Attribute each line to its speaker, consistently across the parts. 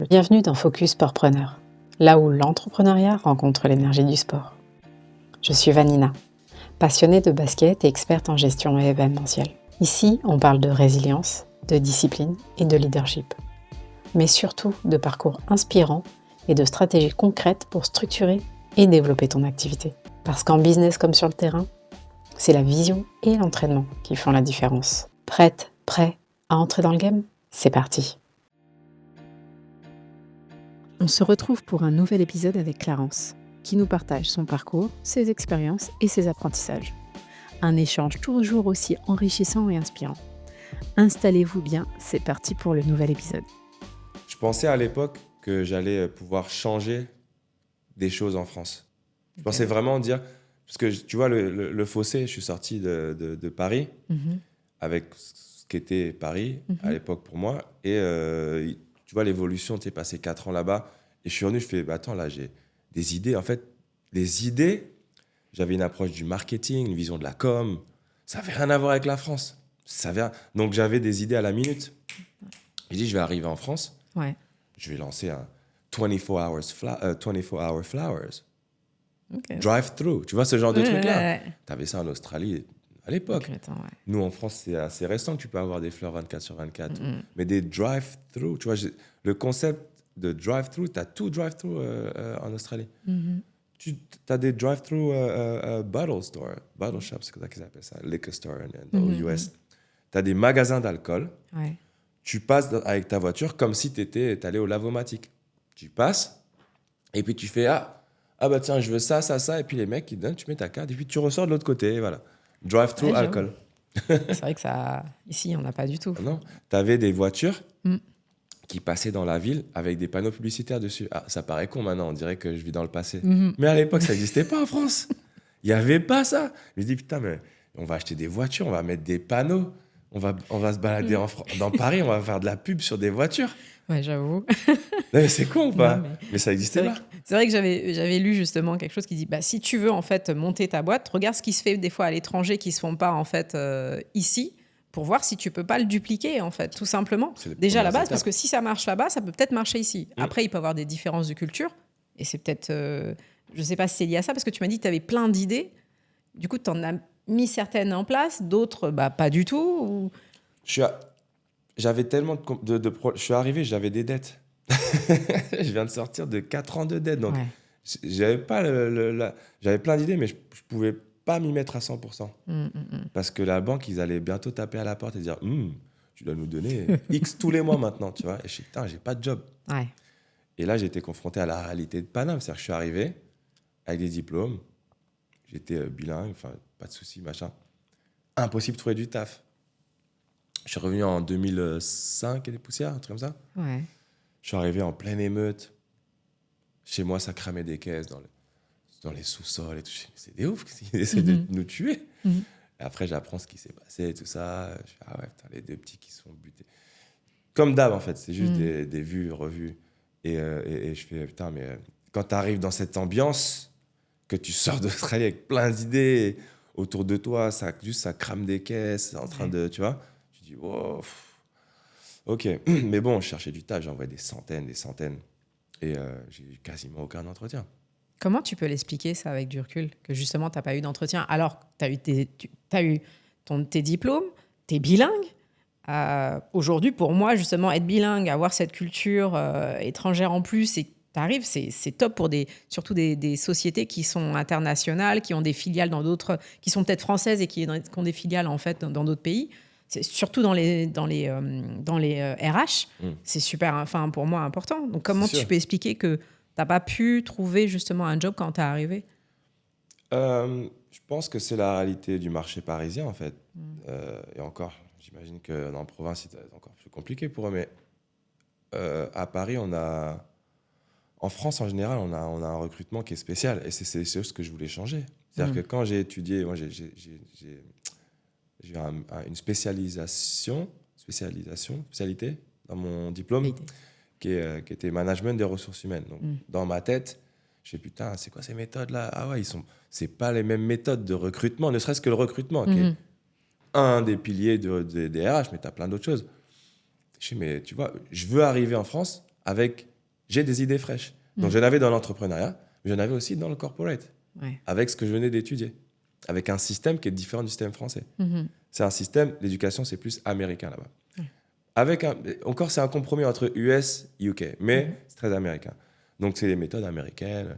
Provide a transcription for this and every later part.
Speaker 1: Bienvenue dans Focus Sportpreneur, là où l'entrepreneuriat rencontre l'énergie du sport. Je suis Vanina, passionnée de basket et experte en gestion événementielle. Ici, on parle de résilience, de discipline et de leadership, mais surtout de parcours inspirants et de stratégies concrètes pour structurer et développer ton activité. Parce qu'en business comme sur le terrain, c'est la vision et l'entraînement qui font la différence. Prête, prêt à entrer dans le game ? C'est parti. On se retrouve pour un nouvel épisode avec Clarence, qui nous partage son parcours, ses expériences et ses apprentissages. Un échange toujours aussi enrichissant et inspirant. Installez-vous bien, c'est parti pour le nouvel épisode.
Speaker 2: Je pensais à l'époque que j'allais pouvoir changer des choses en France. Je pensais vraiment dire... Parce que tu vois, le fossé, je suis sorti de Paris avec ce qu'était Paris à l'époque pour moi. Et tu vois, l'évolution, tu es passé 4 ans là-bas. Et je suis revenu, je fais, attends, là, j'ai des idées. En fait, des idées, j'avais une approche du marketing, une vision de la com. Ça n'avait rien à voir avec la France. Donc, j'avais des idées à la minute. J'ai dit, je vais arriver en France.
Speaker 1: Ouais.
Speaker 2: Je vais lancer un 24 hour flowers.
Speaker 1: Okay.
Speaker 2: Drive-through. Tu vois ce genre de truc-là.
Speaker 1: Ouais.
Speaker 2: Tu avais ça en Australie à l'époque.
Speaker 1: Okay, attends, ouais.
Speaker 2: Nous, en France, c'est assez récent que tu peux avoir des fleurs 24/24. Mais des drive-through, tu vois, le concept de drive-through, tu as tout drive-through en Australie. Tu as des drive-through bottle store, bottle shops, c'est comme ça qu'ils appellent ça, liquor store aux US. Tu as des magasins d'alcool.
Speaker 1: Ouais.
Speaker 2: Tu passes avec ta voiture comme si tu étais allé au Lavomatic. Tu passes et puis tu fais ah bah tiens, je veux ça, et puis les mecs, ils te donnent, tu mets ta carte, et puis tu ressors de l'autre côté, voilà. Drive-through alcool.
Speaker 1: C'est vrai que ça, ici, on n'a pas du tout.
Speaker 2: Non, tu avais des voitures qui passaient dans la ville avec des panneaux publicitaires dessus. Ah, ça paraît con maintenant, on dirait que je vis dans le passé. Mais à l'époque, ça n'existait pas en France. Il n'y avait pas ça. Je me dis, putain, mais on va acheter des voitures, on va mettre des panneaux, on va se balader dans Paris, on va faire de la pub sur des voitures.
Speaker 1: Ouais, j'avoue.
Speaker 2: Non, mais c'est con ou pas?
Speaker 1: Non,
Speaker 2: mais ça n'existait pas.
Speaker 1: C'est vrai que j'avais lu justement quelque chose qui dit si tu veux en fait monter ta boîte, regarde ce qui se fait des fois à l'étranger qui se font pas en fait ici pour voir si tu peux pas le dupliquer en fait, tout simplement. Déjà à la base, parce que si ça marche là-bas, ça peut peut-être marcher ici. Après, il peut y avoir des différences de culture et c'est peut-être, je sais pas si c'est lié à ça parce que tu m'as dit que tu avais plein d'idées. Du coup, tu en as mis certaines en place, d'autres pas du tout. Ou...
Speaker 2: J'avais tellement de je suis arrivé, j'avais des dettes. Je viens de sortir de 4 ans de dettes. Donc, j'avais pas j'avais plein d'idées, mais je pouvais pas m'y mettre à 100%. Parce que la banque, ils allaient bientôt taper à la porte et dire tu dois nous donner X tous les mois maintenant. Tu vois. Et je suis putain, j'ai pas de job.
Speaker 1: Ouais.
Speaker 2: Et là, j'ai été confronté à la réalité de Paname. C'est-à-dire que je suis arrivé avec des diplômes. J'étais bilingue, enfin, pas de souci, machin. Impossible de trouver du taf. Je suis revenu en 2005 et des poussières, un truc comme ça.
Speaker 1: Ouais.
Speaker 2: Je suis arrivé en pleine émeute. Chez moi, ça cramait des caisses dans les sous-sols et tout. C'est des ouf, ils essaient de nous tuer. Et après, j'apprends ce qui s'est passé et tout ça. Je fais, ouais, putain, les deux petits qui se font buter. Comme d'hab, en fait, c'est juste des vues, revues. Et je fais, putain, mais quand tu arrives dans cette ambiance, que tu sors d'Australie avec plein d'idées autour de toi, ça crame des caisses, en train de, tu vois. Je dis, wow. Ok, mais bon, je cherchais du taf, j'ai envoyé des centaines, et j'ai eu quasiment aucun entretien.
Speaker 1: Comment tu peux l'expliquer, ça, avec du recul, que justement, tu n'as pas eu d'entretien, alors que tu as eu tes diplômes, tu es bilingue. Aujourd'hui, pour moi, justement, être bilingue, avoir cette culture étrangère en plus, et tu arrives, c'est top pour surtout des sociétés qui sont internationales, qui ont des filiales dans d'autres, qui sont peut-être françaises et qui ont des filiales en fait dans d'autres pays. C'est surtout dans les RH, c'est super, enfin pour moi important. Donc comment tu peux expliquer que t'as pas pu trouver justement un job quand t'es arrivé?
Speaker 2: Je pense que c'est la réalité du marché parisien en fait. Et encore, j'imagine que dans la province c'est encore plus compliqué pour eux, mais à Paris en France en général on a un recrutement qui est spécial et c'est ce que je voulais changer. C'est-à-dire que quand j'ai étudié, moi j'ai eu une spécialité dans mon diplôme qui était management des ressources humaines. Donc, dans ma tête, je me dis putain, c'est quoi ces méthodes-là? Ah ouais, c'est pas les mêmes méthodes de recrutement, ne serait-ce que le recrutement, qui est un des piliers des RH, mais tu as plein d'autres choses. Je dis, mais tu vois, je veux arriver en France avec j'ai des idées fraîches. Donc, j'en avais dans l'entrepreneuriat, mais j'en avais aussi dans le corporate, avec ce que je venais d'étudier, avec un système qui est différent du système français. C'est un système, l'éducation, c'est plus américain là-bas. Encore, c'est un compromis entre US et UK, mais c'est très américain. Donc, c'est les méthodes américaines.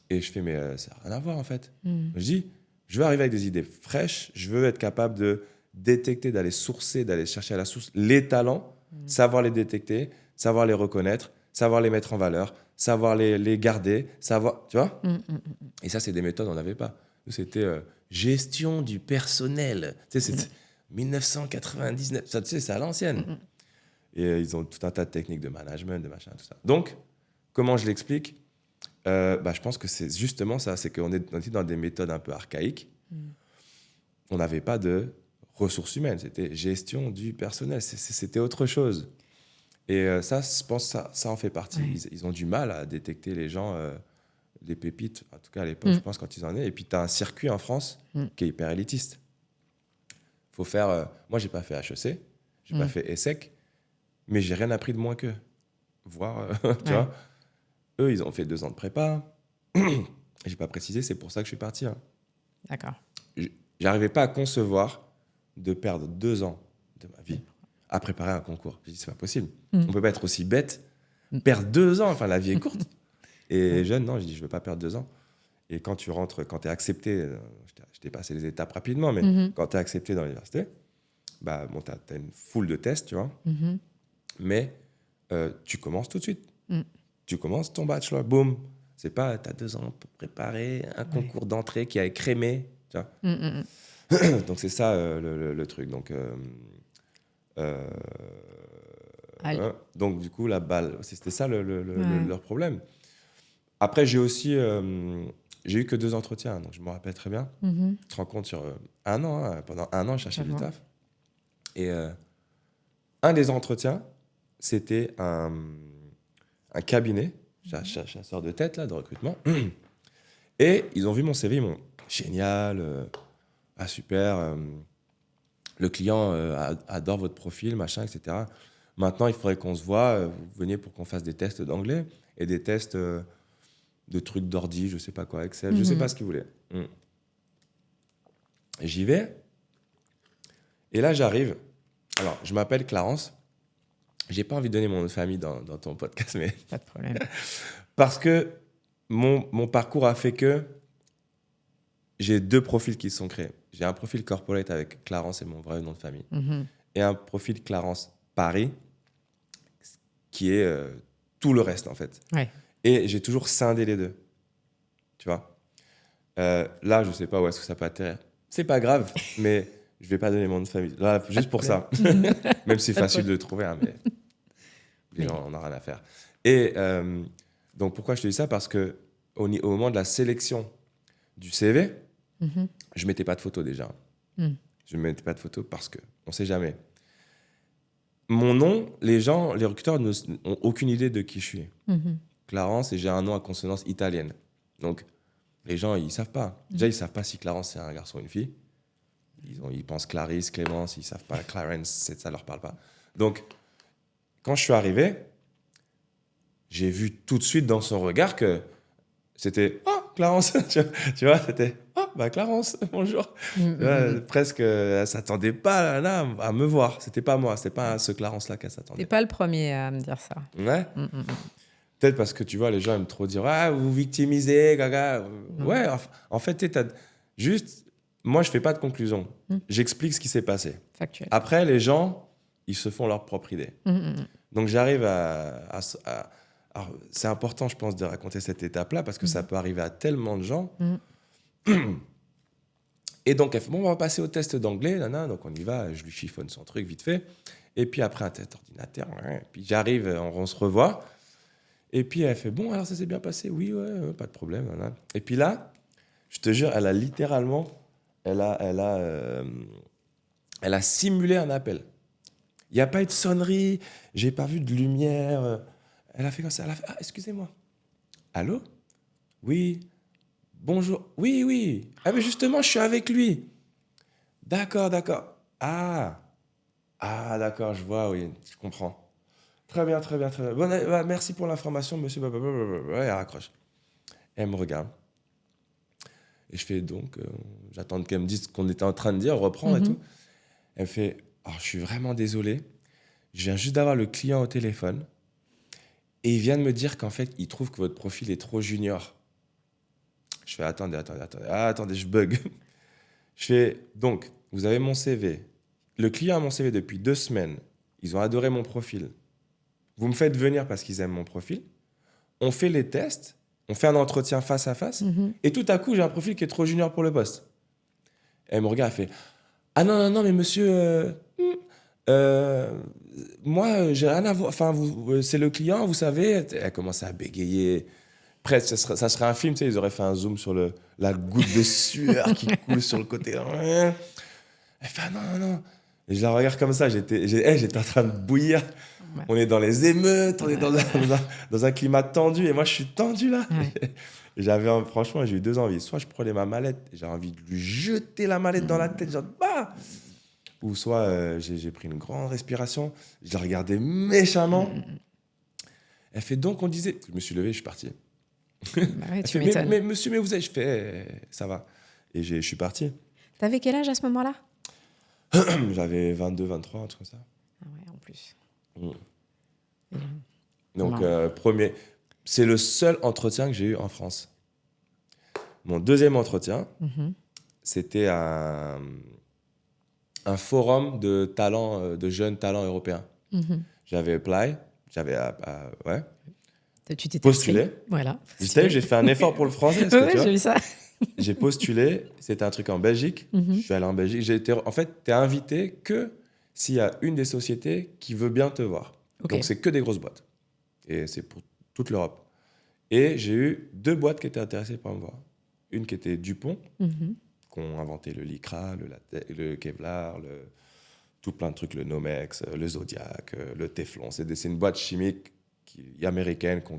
Speaker 2: Et je fais, mais ça n'a rien à voir, en fait. Je dis, je veux arriver avec des idées fraîches, je veux être capable de détecter, d'aller sourcer, d'aller chercher à la source les talents, savoir les détecter, savoir les reconnaître, savoir les mettre en valeur, savoir les garder, savoir, tu vois. Et ça, c'est des méthodes qu'on n'avait pas. Nous, c'était gestion du personnel. Tu sais, c'est 1999. Ça, tu sais, c'est à l'ancienne. Et ils ont tout un tas de techniques de management, de machin, tout ça. Donc, comment je l'explique ? Je pense que c'est justement ça, c'est qu'on était dans des méthodes un peu archaïques. On n'avait pas de ressources humaines, c'était gestion du personnel, c'était autre chose. Et ça, je pense que ça en fait partie. Ils ont du mal à détecter les gens, les pépites, en tout cas à l'époque, je pense, quand ils en étaient. Et puis, tu as un circuit en France qui est hyper élitiste. Faut faire... moi, je n'ai pas fait HEC, je n'ai pas fait ESSEC, mais je n'ai rien appris de moins qu'eux. Voire, tu vois. Eux, ils ont fait 2 ans de prépa. Je n'ai pas précisé, c'est pour ça que je suis parti.
Speaker 1: D'accord.
Speaker 2: J'arrivais pas à concevoir de perdre 2 ans de ma vie à préparer un concours. J'ai dit, c'est pas possible. On peut pas être aussi bête. Perdre 2 ans, enfin, la vie est courte. Et jeune, non, j'ai dit, je veux pas perdre 2 ans. Et quand tu rentres, quand tu es accepté, je t'ai passé les étapes rapidement, mais quand tu es accepté dans l'université, tu as une foule de tests, tu vois. Mais tu commences tout de suite. Tu commences ton bachelor, boum. C'est pas, tu as 2 ans pour préparer un concours d'entrée qui a écrémé. Tu vois. Donc, c'est ça le truc. Donc, donc, du coup, la balle, c'était ça leur problème. Après, j'ai aussi... j'ai eu que 2 entretiens, donc je me rappelle très bien. Tu te rends compte sur 1 an, pendant 1 an, je cherchais du taf. Et un des entretiens, c'était un cabinet, chasseur de tête, là, de recrutement. Et ils ont vu mon CV, ils m'ont génial, super, le client adore votre profil, machin, etc. Maintenant, il faudrait qu'on se voit, vous veniez pour qu'on fasse des tests d'anglais et des tests de trucs d'ordi, je sais pas quoi, Excel, je sais pas ce qu'ils voulaient. J'y vais, et là, j'arrive. Alors, je m'appelle Clarence. J'ai pas envie de donner mon nom de famille dans ton podcast, mais...
Speaker 1: Pas de problème.
Speaker 2: Parce que mon parcours a fait que j'ai 2 profils qui se sont créés. J'ai un profil corporate avec Clarence et mon vrai nom de famille. Et un profil Clarence Paris, qui est tout le reste, en fait.
Speaker 1: Ouais.
Speaker 2: Et j'ai toujours scindé les 2. Tu vois. Là, je sais pas où est-ce que ça peut atterrir. C'est pas grave, mais je vais pas donner mon nom de famille. Là, juste pour ça. Même si c'est facile de le trouver, hein, mais les gens, on n'a rien à faire. Et donc, pourquoi je te dis ça ? Parce qu'au moment de la sélection du CV, je ne mettais pas de photo déjà. Je ne mettais pas de photo parce qu'on ne sait jamais. Mon nom, les recruteurs n'ont aucune idée de qui je suis. Clarence, et j'ai un nom à consonance italienne. Donc, les gens, ils ne savent pas. Déjà, ils ne savent pas si Clarence, c'est un garçon ou une fille. Ils pensent Clarisse, Clémence, ils ne savent pas. Clarence, ça ne leur parle pas. Donc, quand je suis arrivé, j'ai vu tout de suite dans son regard que c'était « Oh, Clarence !» Tu vois, c'était « Oh, bah Clarence, bonjour !» Presque, elle ne s'attendait pas là, à me voir. Ce n'était pas moi, ce n'était pas ce Clarence-là qu'elle s'attendait.
Speaker 1: T'es pas le premier à me dire ça.
Speaker 2: Ouais. Peut-être parce que, tu vois, les gens aiment trop dire « Ah, vous victimisez, gaga. » Ouais, en fait, juste... Moi, je ne fais pas de conclusion. J'explique ce qui s'est passé.
Speaker 1: Factuel.
Speaker 2: Après, les gens, ils se font leur propre idée. Donc, j'arrive alors, c'est important, je pense, de raconter cette étape-là parce que ça peut arriver à tellement de gens. Et donc, elle fait, bon, on va passer au test d'anglais. Donc, on y va. Je lui chiffonne son truc vite fait. Et puis, après, un test ordinateur. Puis, j'arrive, on se revoit. Et puis, elle fait, bon, alors, ça s'est bien passé. Oui, ouais, pas de problème. Et puis là, je te jure, elle a littéralement... Elle a simulé un appel. Il n'y a pas eu de sonnerie, j'ai pas vu de lumière. Elle a fait comme ça. Elle a fait, ah, excusez-moi. Allô ? Oui. Bonjour. Oui, oui. Ah, mais justement, je suis avec lui. D'accord. Ah, d'accord, je vois, oui, je comprends. Très bien, très bien, très bien. Bon, merci pour l'information, monsieur. Ouais, elle raccroche. Elle me regarde. Et je fais donc, j'attends qu'elle me dise ce qu'on était en train de dire, reprend et tout. Elle me fait, je suis vraiment désolé. Je viens juste d'avoir le client au téléphone. Et il vient de me dire qu'en fait, il trouve que votre profil est trop junior. Je fais, attendez, je bug. Je fais, donc, vous avez mon CV. Le client a mon CV depuis 2 semaines. Ils ont adoré mon profil. Vous me faites venir parce qu'ils aiment mon profil. On fait les tests. On fait un entretien face à face. Et tout à coup, j'ai un profil qui est trop junior pour le poste. Elle me regarde, elle fait, ah non, mais monsieur, moi, j'ai rien à voir. Enfin, c'est le client, vous savez. Elle commence à bégayer. Presque, ça serait un film, tu sais, ils auraient fait un zoom sur la goutte de sueur qui coule sur le côté. Elle fait, ah non. Et je la regarde comme ça, j'étais en train de bouillir. Ouais. On est dans les émeutes, on est dans un climat tendu, et moi, je suis tendu là. Ouais. Et franchement, j'ai eu 2 envies. Soit je prenais ma mallette, et j'ai envie de lui jeter la mallette dans la tête, genre, bah! Ou soit j'ai pris une grande respiration, je la regardais méchamment. Elle fait, donc, on disait... Je me suis levé, je suis parti.
Speaker 1: Bah ouais, tu m'étonnes.
Speaker 2: Mais monsieur, mais vous avez... Je fais, ça va. Et je suis parti.
Speaker 1: T'avais quel âge à ce moment-là?
Speaker 2: J'avais 22, 23, un truc comme ça.
Speaker 1: Ah ouais, en plus.
Speaker 2: Donc, c'est le seul entretien que j'ai eu en France. Mon deuxième entretien, c'était un forum de talents, de jeunes talents européens. J'avais apply,
Speaker 1: tu t'étais
Speaker 2: postulé.
Speaker 1: Inscrit. Voilà.
Speaker 2: J'ai fait un effort pour le français.
Speaker 1: Oui, j'ai vu ça.
Speaker 2: J'ai postulé, c'était un truc en Belgique. Je suis allé en Belgique. En fait, tu es invité que s'il y a une des sociétés qui veut bien te voir. Okay. Donc, c'est que des grosses boîtes. Et c'est pour toute l'Europe. Et j'ai eu 2 boîtes qui étaient intéressées par me voir. Une qui était Dupont, qui ont inventé le Lycra, le Kevlar, tout plein de trucs, le Nomex, le Zodiac, le Teflon. C'est une boîte chimique américaine qui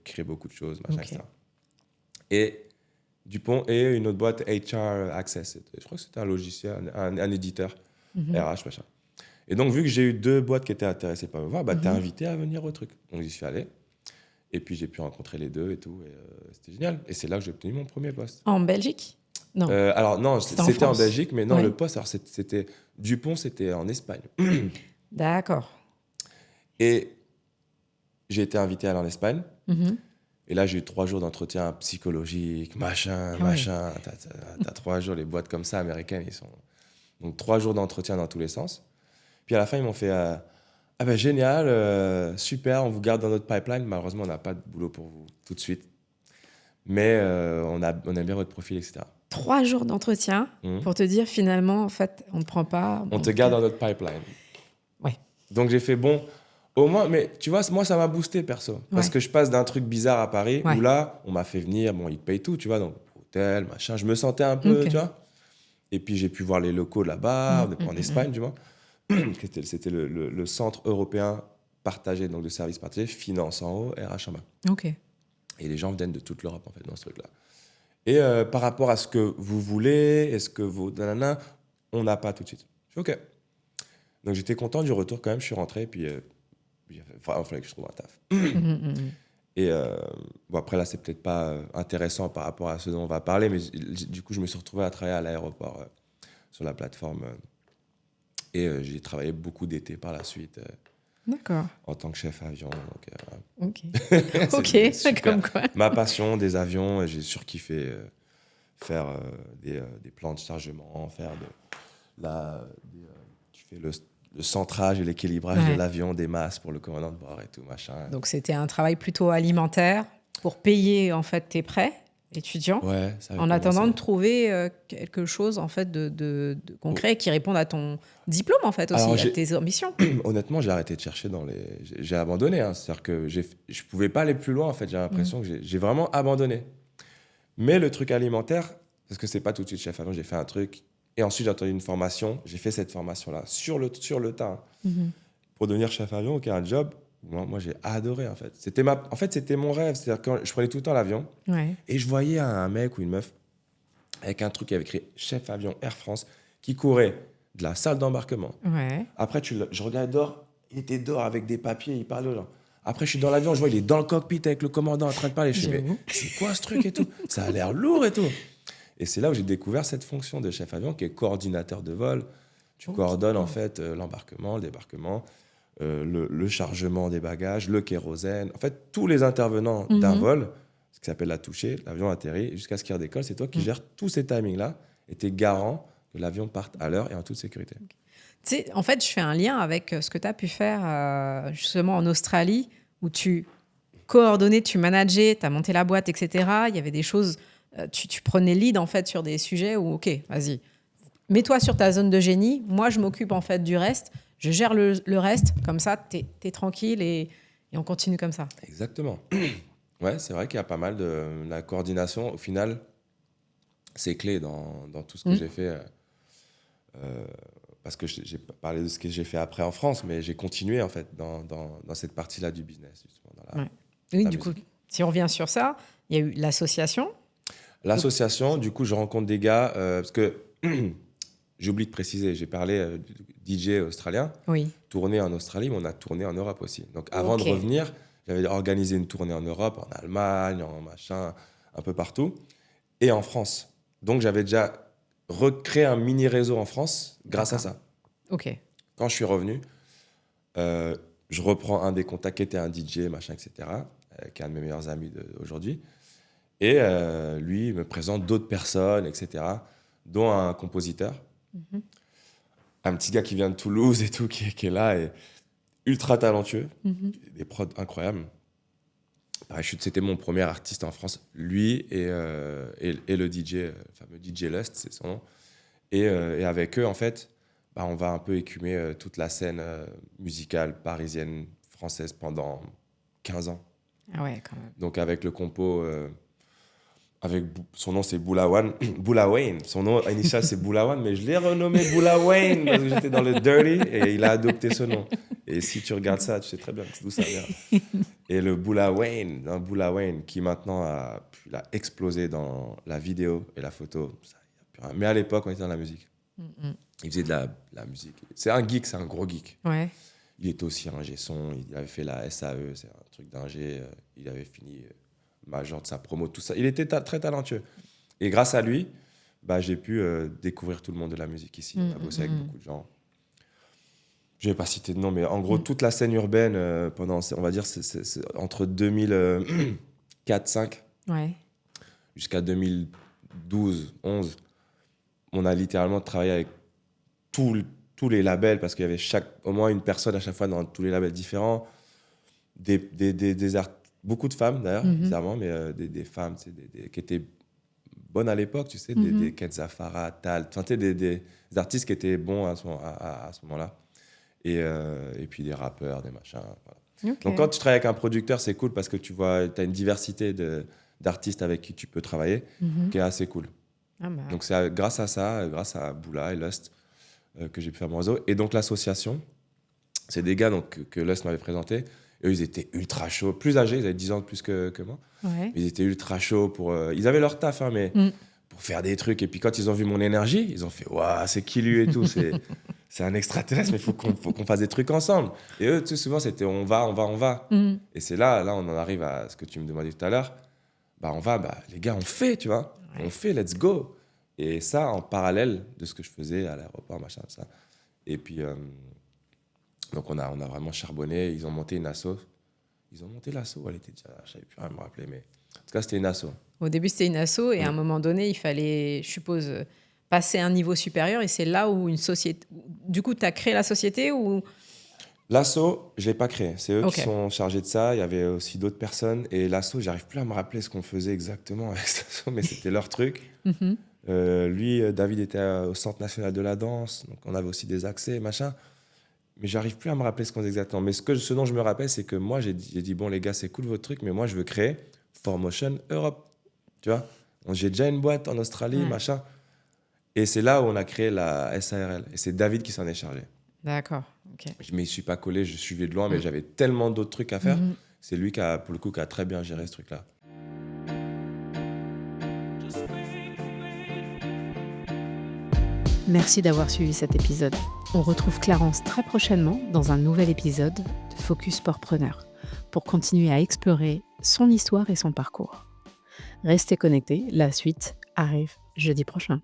Speaker 2: crée beaucoup de choses, machin, etc. Et Dupont et une autre boîte, HR Access. Je crois que c'était un logiciel, un éditeur, RH, machin. Et donc, vu que j'ai eu 2 boîtes qui étaient intéressées par me voir, t'es invité à venir au truc. Donc, j'y suis allé. Et puis, j'ai pu rencontrer les 2 et tout. Et c'était génial. Et c'est là que j'ai obtenu mon premier poste.
Speaker 1: En Belgique? Non.
Speaker 2: Alors, non, c'était en Belgique, mais non, le poste, alors, c'était Dupont, c'était en Espagne.
Speaker 1: D'accord.
Speaker 2: Et j'ai été invité à aller en Espagne. Et là, j'ai eu 3 jours d'entretien psychologique, machin. T'as 3 jours, les boîtes comme ça, américaines, ils sont... Donc, 3 jours d'entretien dans tous les sens. Puis, à la fin, ils m'ont fait... Ah ben génial, super, on vous garde dans notre pipeline. Malheureusement, on n'a pas de boulot pour vous tout de suite. Mais on aime bien votre profil, etc.
Speaker 1: 3 jours d'entretien pour te dire, finalement, en fait, on ne prend pas...
Speaker 2: On te garde dans notre pipeline.
Speaker 1: Ouais.
Speaker 2: Donc, j'ai fait, bon... Au moins, mais tu vois, moi, ça m'a boosté, perso. Parce que je passe d'un truc bizarre à Paris, où là, on m'a fait venir, bon, ils te payent tout, tu vois, donc hôtel, machin. Je me sentais un peu, tu vois. Et puis, j'ai pu voir les locaux là-bas, en Espagne, tu vois. C'était le centre européen partagé, donc de services partagés, finance en haut, RH en bas.
Speaker 1: OK.
Speaker 2: Et les gens viennent de toute l'Europe, en fait, dans ce truc-là. Et par rapport à ce que vous voulez, est-ce que vous... on n'a pas tout de suite. Je fais OK. Donc, j'étais content du retour quand même. Je suis rentré, puis... il fallait que je trouve un taf. Et bon, après, là, c'est peut-être pas intéressant par rapport à ce dont on va parler, mais du coup, je me suis retrouvé à travailler à l'aéroport sur la plateforme. Et j'ai travaillé beaucoup d'été par la suite.
Speaker 1: D'accord.
Speaker 2: En tant que chef avion.
Speaker 1: Donc, OK, c'est comme quoi.
Speaker 2: Ma passion des avions, j'ai surkiffé faire des plans de chargement, faire tu fais le centrage et l'équilibrage de l'avion, des masses pour le commandant de bord et tout, machin.
Speaker 1: Donc, c'était un travail plutôt alimentaire pour payer, en fait, tes prêts étudiants, en attendant de trouver quelque chose, en fait, de concret qui réponde à ton diplôme, en fait, aussi, alors, à tes ambitions.
Speaker 2: Honnêtement, j'ai arrêté de chercher j'ai abandonné. Hein. C'est-à-dire que je pouvais pas aller plus loin, en fait. J'ai l'impression que j'ai vraiment abandonné. Mais le truc alimentaire, parce que c'est pas tout de suite chef avion, j'ai fait un truc... Et ensuite, j'ai entendu une formation. J'ai fait cette formation-là sur le tas pour devenir chef avion, qui est un job. Moi, j'ai adoré, en fait. C'était mon rêve. C'est-à-dire que je prenais tout le temps l'avion et je voyais un mec ou une meuf avec un truc qui avait écrit chef avion Air France qui courait de la salle d'embarquement. Après, je regardais dehors. Il était dehors avec des papiers, il parlait aux gens. Après, je suis dans l'avion, je vois, il est dans le cockpit avec le commandant en train de parler. Je me dis, mais c'est quoi ce truc et tout? Ça a l'air lourd et tout. Et c'est là où j'ai découvert cette fonction de chef avion qui est coordinateur de vol. Tu coordonnes en fait l'embarquement, le débarquement, le chargement des bagages, le kérosène. En fait, tous les intervenants d'un vol, ce qui s'appelle la touchée, l'avion atterrit, jusqu'à ce qu'il redécolle, c'est toi qui gères tous ces timings-là et tu es garant que l'avion parte à l'heure et en toute sécurité.
Speaker 1: Tu sais, en fait, je fais un lien avec ce que tu as pu faire justement en Australie, où tu coordonnais, tu manageais, tu as monté la boîte, etc. Il y avait des choses, tu prenais lead en fait sur des sujets où, ok, vas-y, mets-toi sur ta zone de génie, moi je m'occupe en fait du reste, je gère le reste, comme ça tu es tranquille et on continue comme ça.
Speaker 2: Exactement. Ouais, c'est vrai qu'il y a pas mal de la coordination. Au final, c'est clé dans tout ce que j'ai fait. Parce que j'ai parlé de ce que j'ai fait après en France, mais j'ai continué en fait dans cette partie-là du business. Justement,
Speaker 1: oui, du coup, si on revient sur ça, il y a eu l'association.
Speaker 2: L'association, du coup, je rencontre des gars, parce que j'ai oublié de préciser, j'ai parlé du DJ australien, tourné en Australie, mais on a tourné en Europe aussi. Donc avant de revenir, j'avais organisé une tournée en Europe, en Allemagne, en machin, un peu partout, et en France. Donc j'avais déjà recréé un mini réseau en France grâce à ça.
Speaker 1: Ok.
Speaker 2: Quand je suis revenu, je reprends un des contacts qui était un DJ, machin, etc., qui est un de mes meilleurs amis d'aujourd'hui. Et lui, il me présente d'autres personnes, etc., dont un compositeur, un petit gars qui vient de Toulouse et tout, qui est là, et ultra talentueux, des prods incroyables. Pareil, c'était mon premier artiste en France, lui et le DJ, le fameux DJ Lust, c'est son nom. Et avec eux, en fait, on va un peu écumer toute la scène musicale parisienne, française pendant 15 ans.
Speaker 1: Ah ouais, quand même.
Speaker 2: Donc avec le compo... avec son nom c'est Boulawan, Boulawain. Son nom initial c'est Boulawan, mais je l'ai renommé Boulawain parce que j'étais dans le dirty et il a adopté ce nom. Et si tu regardes ça, tu sais très bien d'où ça vient. Et le Boulawain qui maintenant a explosé dans la vidéo et la photo. Mais à l'époque, on était dans la musique. Il faisait de la musique. C'est un geek, c'est un gros geek.
Speaker 1: Ouais.
Speaker 2: Il était aussi ingé son, il avait fait la SAE, c'est un truc d'ingé. Il avait fini major de sa promo, tout ça. Il était très talentueux. Et grâce à lui, j'ai pu découvrir tout le monde de la musique ici. On a bossé avec beaucoup de gens. Je ne vais pas citer de nom, mais en gros, toute la scène urbaine, pendant, on va dire, c'est entre 2004-2005 jusqu'à 2012-2011, on a littéralement travaillé avec tous les labels, parce qu'il y avait au moins une personne à chaque fois dans tous les labels différents, des artistes, beaucoup de femmes d'ailleurs, bizarrement, mais des femmes qui étaient bonnes à l'époque, tu sais, des Kenza Farah, Tal, des artistes qui étaient bons à ce moment-là. Et puis des rappeurs, des machins. Voilà. Okay. Donc quand tu travailles avec un producteur, c'est cool parce que tu vois, tu as une diversité d'artistes avec qui tu peux travailler qui est assez cool. Donc c'est grâce à ça, grâce à Boula et Lust, que j'ai pu faire mon réseau. Et donc l'association, c'est des gars donc, que Lust m'avait présenté. Eux, ils étaient ultra chauds, plus âgés, ils avaient 10 ans de plus que moi. Ouais. Ils étaient ultra chauds ils avaient leur taf, hein, mais pour faire des trucs. Et puis quand ils ont vu mon énergie, ils ont fait « Waouh, c'est qui lui et tout, c'est un extraterrestre, mais il faut qu'on fasse des trucs ensemble. » Et eux, tu sais, souvent, c'était « On va. » Et c'est là, on en arrive à ce que tu me demandais tout à l'heure. On va, les gars, on fait, tu vois. Ouais. On fait, let's go. Et ça, en parallèle de ce que je faisais à l'aéroport, machin, ça. Et puis... donc on a vraiment charbonné, ils ont monté une asso. Ils ont monté l'asso, elle était déjà, je savais plus rien me rappeler, mais en tout cas c'était une asso.
Speaker 1: Au début c'était une asso et à un moment donné il fallait, je suppose, passer à un niveau supérieur et c'est là où une société... Du coup tu as créé la société ou...
Speaker 2: L'asso, je l'ai pas créé, c'est eux qui sont chargés de ça, il y avait aussi d'autres personnes et l'asso, j'arrive plus à me rappeler ce qu'on faisait exactement avec cette asso, mais c'était leur truc. Lui, David était au Centre National de la Danse, donc on avait aussi des accès, machin. Mais j'arrive plus à me rappeler ce qu'on faisait exactement. Mais ce dont je me rappelle, c'est que moi, j'ai dit, bon, les gars, c'est cool votre truc, mais moi, je veux créer 4Motion Europe. Tu vois ? Donc, j'ai déjà une boîte en Australie, machin. Et c'est là où on a créé la SARL. Et c'est David qui s'en est chargé.
Speaker 1: D'accord. Okay.
Speaker 2: Je ne m'y suis pas collé, je suivais de loin, mais j'avais tellement d'autres trucs à faire. C'est lui qui a très bien géré ce truc-là.
Speaker 3: Merci d'avoir suivi cet épisode. On retrouve Clarence très prochainement dans un nouvel épisode de Focus Sportpreneur pour continuer à explorer son histoire et son parcours. Restez connectés, la suite arrive jeudi prochain.